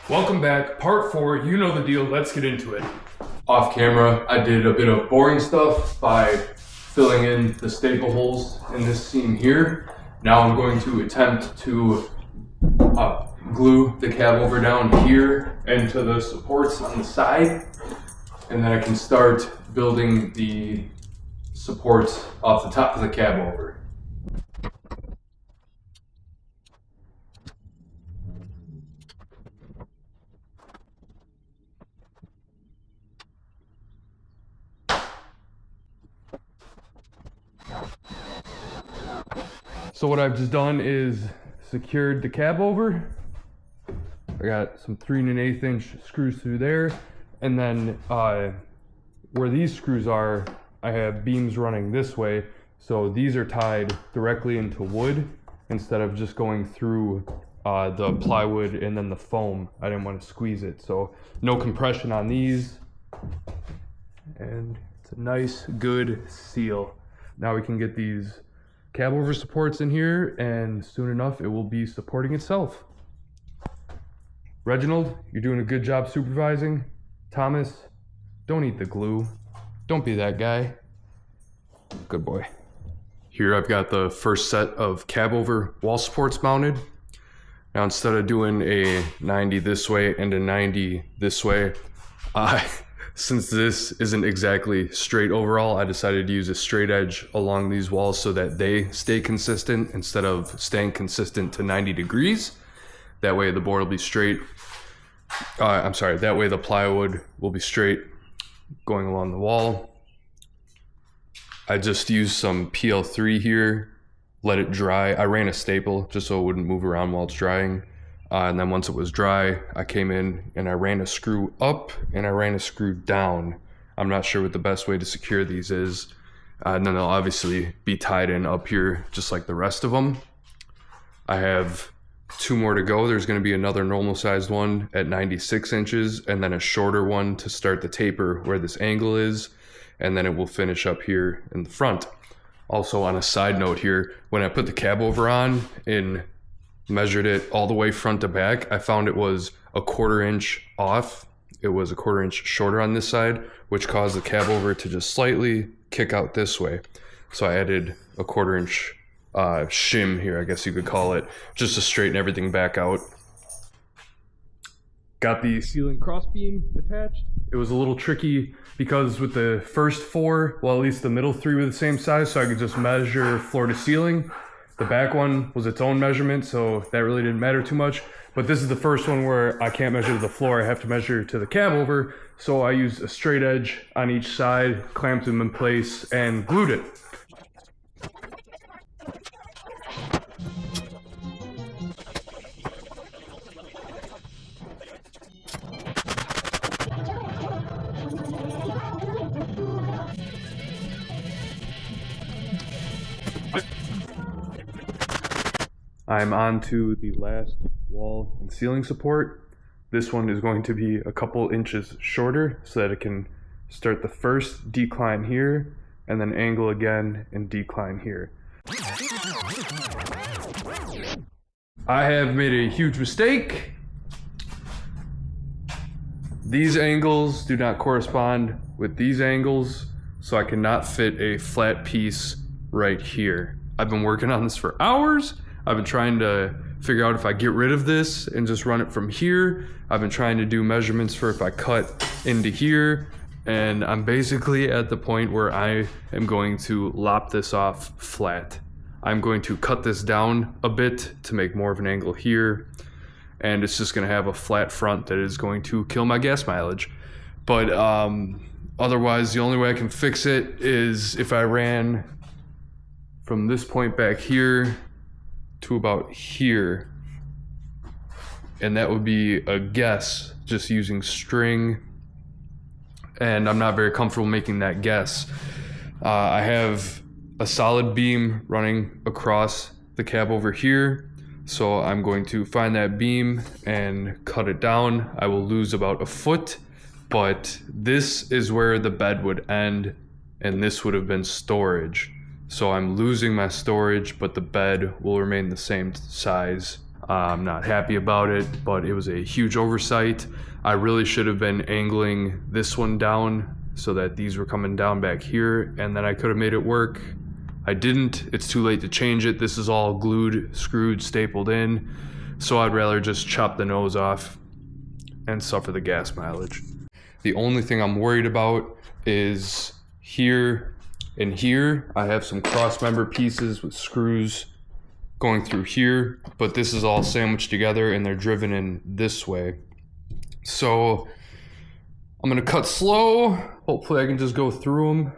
Welcome back, part 4, you know the deal, let's get into it. Off camera, I did a bit of boring stuff by filling in the staple holes in this seam here. Now I'm going to attempt to glue the cab over down here and to the supports on the side, and then I can start building the supports off the top of the cab over. So what I've just done is secured the cab over. I got some 3 1/8 inch screws through there, and then where these screws are, I have beams running this way, so these are tied directly into wood instead of just going through the plywood and then the foam. I didn't want to squeeze it, so no compression on these, and it's a nice good seal. Now we can get these cab over supports in here, and soon enough it will be supporting itself. Reginald, you're doing a good job supervising. Thomas, don't eat the glue. Don't be that guy. Good boy. Here I've got the first set of cab over wall supports mounted. Now instead of doing a 90 this way and a 90 this way, since this isn't exactly straight overall, I decided to use a straight edge along these walls so that they stay consistent instead of staying consistent to 90 degrees. That way the board will be straight. That way the plywood will be straight going along the wall. I just used some PL3 here, let it dry. I ran a staple just so it wouldn't move around while it's drying. And then once it was dry, I came in and I ran a screw up and I ran a screw down. I'm not sure what the best way to secure these is. And then they'll obviously be tied in up here just like the rest of them. I have 2 more to go. There's going to be another normal sized one at 96 inches and then a shorter one to start the taper where this angle is. And then it will finish up here in the front. Also on a side note here, when I put the cab over on and measured it all the way front to back, I found it was a 1/4 inch off. It was a 1/4 inch shorter on this side, which caused the cab over to just slightly kick out this way. So I added a 1/4 inch shim here, I guess you could call it, just to straighten everything back out. Got the ceiling crossbeam attached. It was a little tricky because with the first 4, well, at least the middle 3 were the same size, so I could just measure floor to ceiling. The back one was its own measurement, so that really didn't matter too much. But this is the first one where I can't measure to the floor, I have to measure to the cab over. So I used a straight edge on each side, clamped them in place, and glued it. I'm on to the last wall and ceiling support. This one is going to be a couple inches shorter so that it can start the first decline here and then angle again and decline here. I have made a huge mistake. These angles do not correspond with these angles, so I cannot fit a flat piece right here. I've been working on this for hours. I've been trying to figure out if I get rid of this and just run it from here. I've been trying to do measurements for if I cut into here, and I'm basically at the point where I am going to lop this off flat. I'm going to cut this down a bit to make more of an angle here, and it's just gonna have a flat front that is going to kill my gas mileage. But otherwise, the only way I can fix it is if I ran from this point back here to about here, and that would be a guess just using string, and I'm not very comfortable making that guess. I have a solid beam running across the cab over here, so I'm going to find that beam and cut it down. I will lose about 1 foot, but this is where the bed would end and this would have been storage. So I'm losing my storage, but the bed will remain the same size. I'm not happy about it, but it was a huge oversight. I really should have been angling this one down so that these were coming down back here, and then I could have made it work. I didn't. It's too late to change it. This is all glued, screwed, stapled in, so I'd rather just chop the nose off and suffer the gas mileage. The only thing I'm worried about is here and here. I have some cross member pieces with screws going through here, but this is all sandwiched together and they're driven in this way. So I'm gonna cut slow. Hopefully I can just go through them.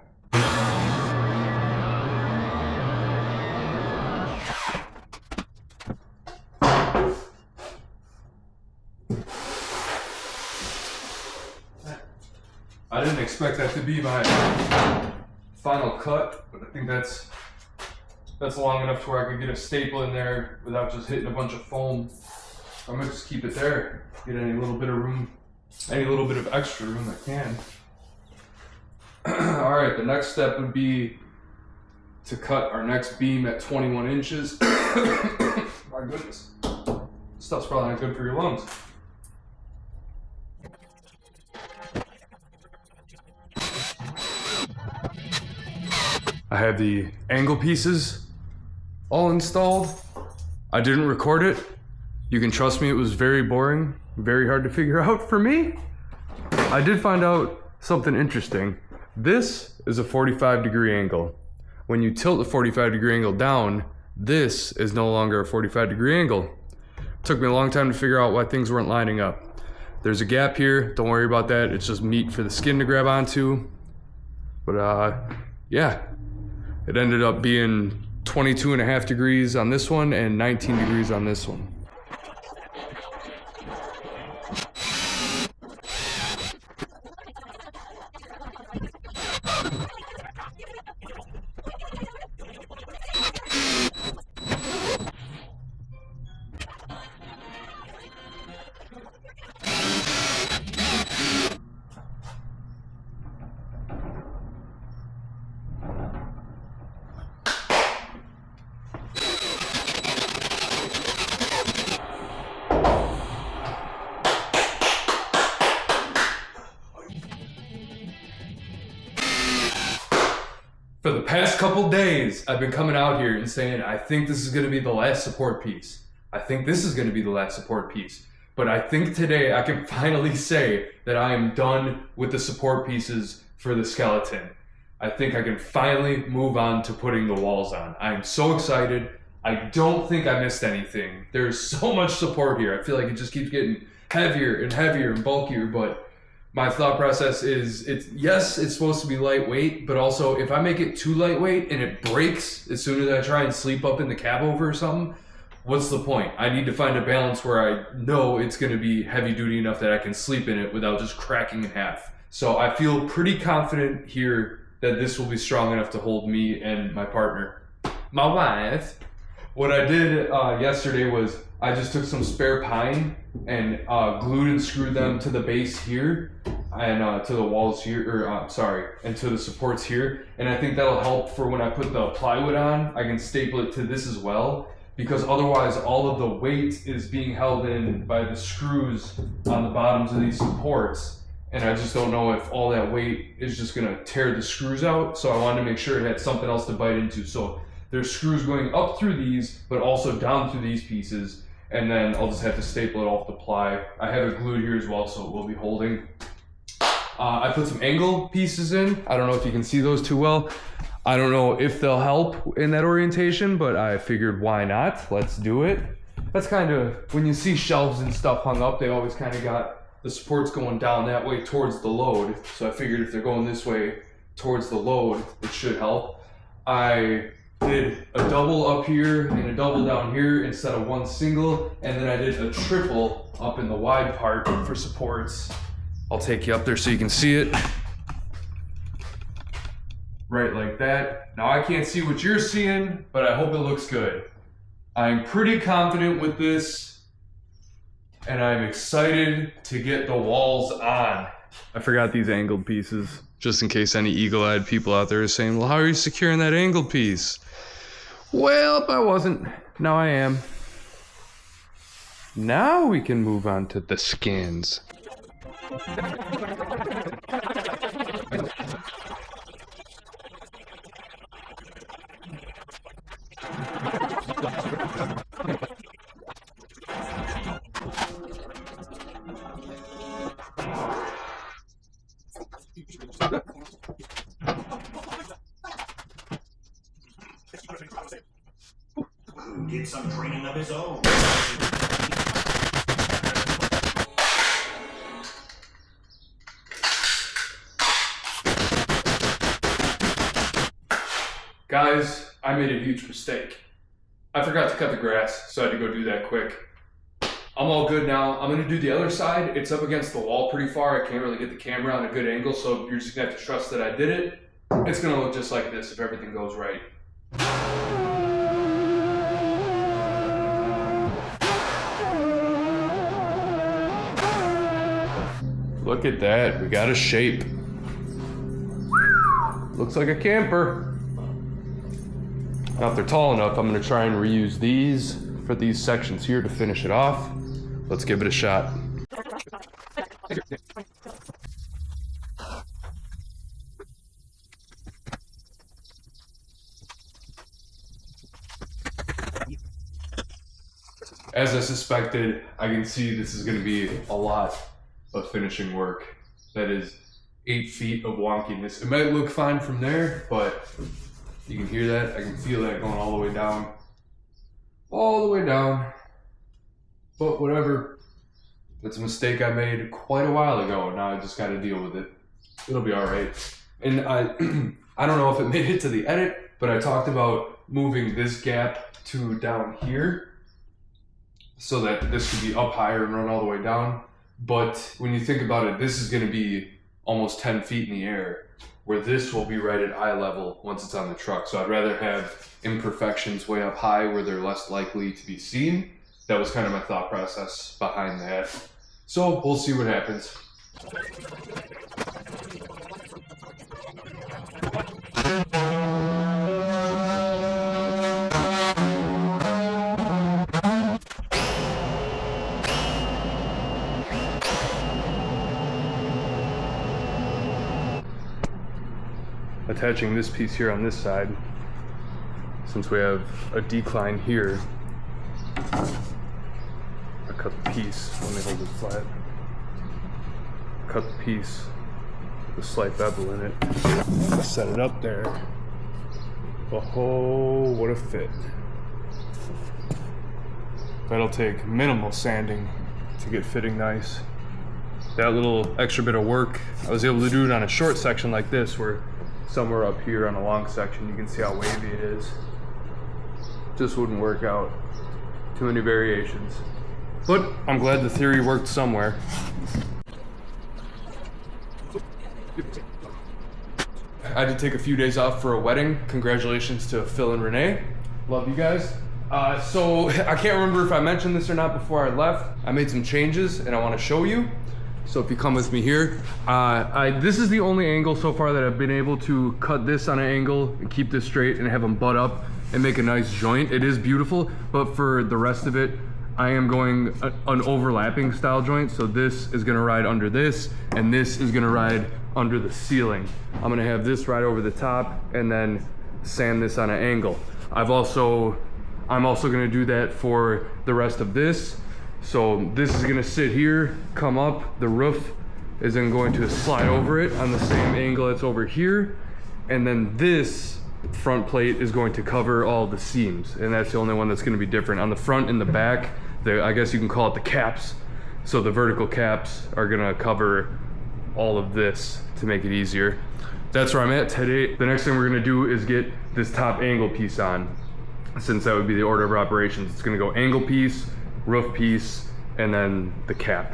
I didn't expect that to be my final cut, but I think that's long enough to where I could get a staple in there without just hitting a bunch of foam. I'm gonna just keep it there, get any little bit of room, any little bit of extra room I can. All right, the next step would be to cut our next beam at 21 inches. My goodness, this stuff's probably not good for your lungs. I have the angle pieces all installed. I didn't record it. You can trust me, it was very boring, very hard to figure out for me. I did find out something interesting. This is a 45-degree angle. When you tilt the 45-degree angle down, this is no longer a 45-degree angle. It took me a long time to figure out why things weren't lining up. There's a gap here, don't worry about that. It's just meat for the skin to grab onto. But yeah. It ended up being 22.5 degrees on this one and 19 degrees on this one. For the past couple days, I've been coming out here and saying, I think this is going to be the last support piece. I think this is going to be the last support piece. But I think today I can finally say that I am done with the support pieces for the skeleton. I think I can finally move on to putting the walls on. I am so excited. I don't think I missed anything. There's so much support here. I feel like it just keeps getting heavier and heavier and bulkier, but my thought process is, yes, it's supposed to be lightweight, but also if I make it too lightweight and it breaks as soon as I try and sleep up in the cabover or something, what's the point? I need to find a balance where I know it's going to be heavy duty enough that I can sleep in it without just cracking in half. So I feel pretty confident here that this will be strong enough to hold me and my partner, my wife. What I did yesterday was I just took some spare pine and glued and screwed them to the base here and to the walls here, and to the supports here. And I think that'll help for when I put the plywood on, I can staple it to this as well, because otherwise all of the weight is being held in by the screws on the bottoms of these supports. And I just don't know if all that weight is just gonna tear the screws out. So I wanted to make sure it had something else to bite into. So there's screws going up through these, but also down through these pieces. And then I'll just have to staple it off the ply. I have it glued here as well, so it will be holding. I put some angle pieces in. I don't know if you can see those too well. I don't know if they'll help in that orientation, but I figured why not? Let's do it. That's kind of, when you see shelves and stuff hung up, they always kind of got the supports going down that way towards the load. So I figured if they're going this way towards the load, it should help. I did a double up here and a double down here instead of one single, and then I did a triple up in the wide part for supports. I'll take you up there so you can see it. Right like that. Now I can't see what you're seeing, but I hope it looks good. I'm pretty confident with this, and I'm excited to get the walls on. I forgot these angled pieces, just in case any eagle-eyed people out there are saying, well, how are you securing that angled piece? Well, I wasn't. Now I am. Now we can move on to the skins. Get some training of his own. Guys, I made a huge mistake. I forgot to cut the grass, so I had to go do that quick. I'm all good now. I'm gonna do the other side. It's up against the wall pretty far. I can't really get the camera on a good angle, so you're just gonna have to trust that I did it. It's gonna look just like this if everything goes right. Look at that, we got a shape. Looks like a camper. Now if they're tall enough, I'm gonna try and reuse these for these sections here to finish it off. Let's give it a shot. As I suspected, I can see this is gonna be a lot of finishing work. That is 8 feet of wonkiness. It might look fine from there, but you can hear that. I can feel that going all the way down. All the way down. But whatever. It's a mistake I made quite a while ago. Now I just gotta deal with it. It'll be alright. And I I don't know if it made it to the edit, but I talked about moving this gap to down here so that this could be up higher and run all the way down. But when you think about it, this is gonna be almost 10 feet in the air, where this will be right at eye level once it's on the truck. So I'd rather have imperfections way up high where they're less likely to be seen. That was kind of my thought process behind that. So we'll see what happens. Attaching this piece here on this side, since we have a decline here, I cut the piece, let me hold it flat, cut the piece with a slight bevel in it, set it up there. Oh, what a fit. That'll take minimal sanding to get fitting nice. That little extra bit of work, I was able to do it on a short section like this, where somewhere up here on a long section you can see how wavy it is. Just wouldn't work out. Too many variations. But I'm glad the theory worked somewhere. I had to take a few days off for a wedding. Congratulations to Phil and Renee. Love you guys. So I can't remember if I mentioned this or not before I left. I made some changes and I want to show you. So if you come with me here, this is the only angle so far that I've been able to cut this on an angle and keep this straight and have them butt up and make a nice joint. It is beautiful, but for the rest of it, I am going an overlapping style joint. So this is gonna ride under this, and this is gonna ride under the ceiling. I'm gonna have this right over the top and then sand this on an angle. I'm also gonna do that for the rest of this. So this is gonna sit here, come up, the roof is then going to slide over it on the same angle that's over here, and then this front plate is going to cover all the seams, and that's the only one that's gonna be different. On the front and the back, I guess you can call it the caps, so the vertical caps are gonna cover all of this to make it easier. That's where I'm at today. The next thing we're gonna do is get this top angle piece on, since that would be the order of operations. It's gonna go angle piece, roof piece, and then the cap.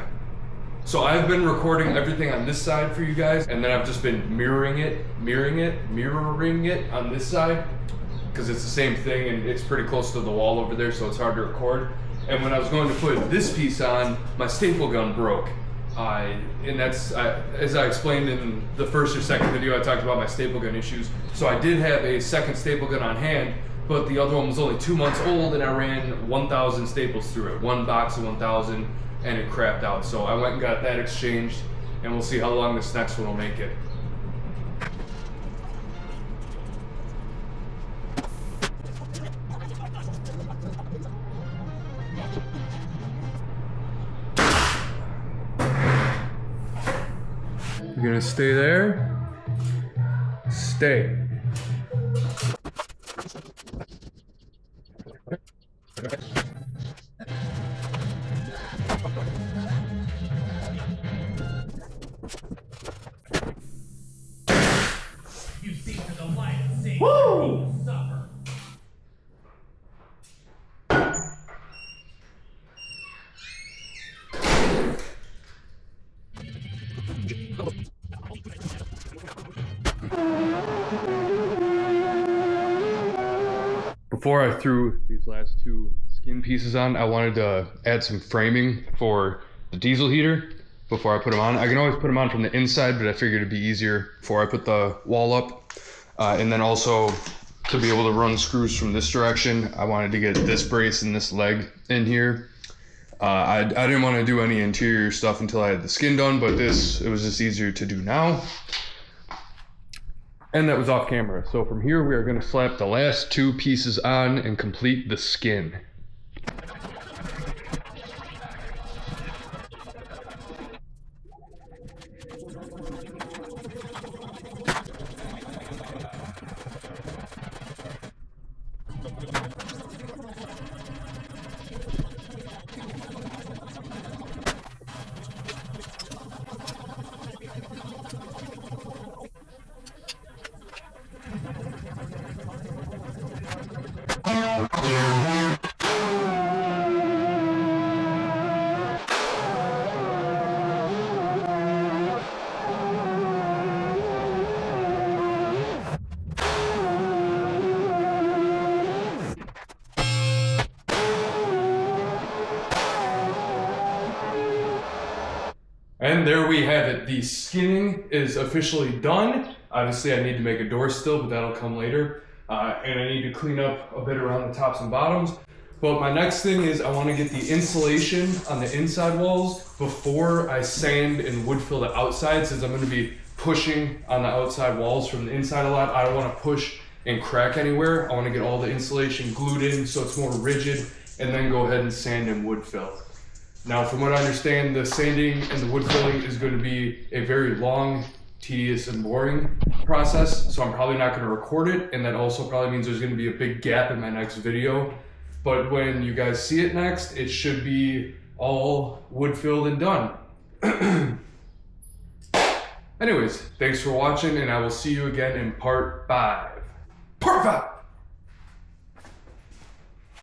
So I've been recording everything on this side for you guys, and then I've just been mirroring it on this side, because it's the same thing and it's pretty close to the wall over there, so it's hard to record. And when I was going to put this piece on, my staple gun broke. And that's, as I explained in the first or second video, I talked about my staple gun issues. So I did have a second staple gun on hand, but the other one was only 2 months old, and I ran 1,000 staples through it, one box of 1,000, and it crapped out. So I went and got that exchanged, and we'll see how long this next one will make it. You're gonna stay there? Stay. You seek to the light of sin. You will suffer. Before I threw these last two skin pieces on, I wanted to add some framing for the diesel heater before I put them on. I can always put them on from the inside, but I figured it'd be easier before I put the wall up. And then also to be able to run screws from this direction, I wanted to get this brace and this leg in here. I didn't want to do any interior stuff until I had the skin done, but it was just easier to do now. And that was off camera. So from here, we are going to slap the last two pieces on and complete the skin. And there we have it. The skinning is officially done. Obviously, I need to make a door still, but that'll come later. And I need to clean up a bit around the tops and bottoms. But my next thing is I want to get the insulation on the inside walls before I sand and wood fill the outside, since I'm going to be pushing on the outside walls from the inside a lot. I don't want to push and crack anywhere. I want to get all the insulation glued in so it's more rigid, and then go ahead and sand and wood fill. Now, from what I understand, the sanding and the wood filling is going to be a very long, tedious, and boring process, so I'm probably not going to record it, and that also probably means there's going to be a big gap in my next video. But when you guys see it next, it should be all wood filled and done. Anyways, thanks for watching, and I will see you again in part 5. Part 5!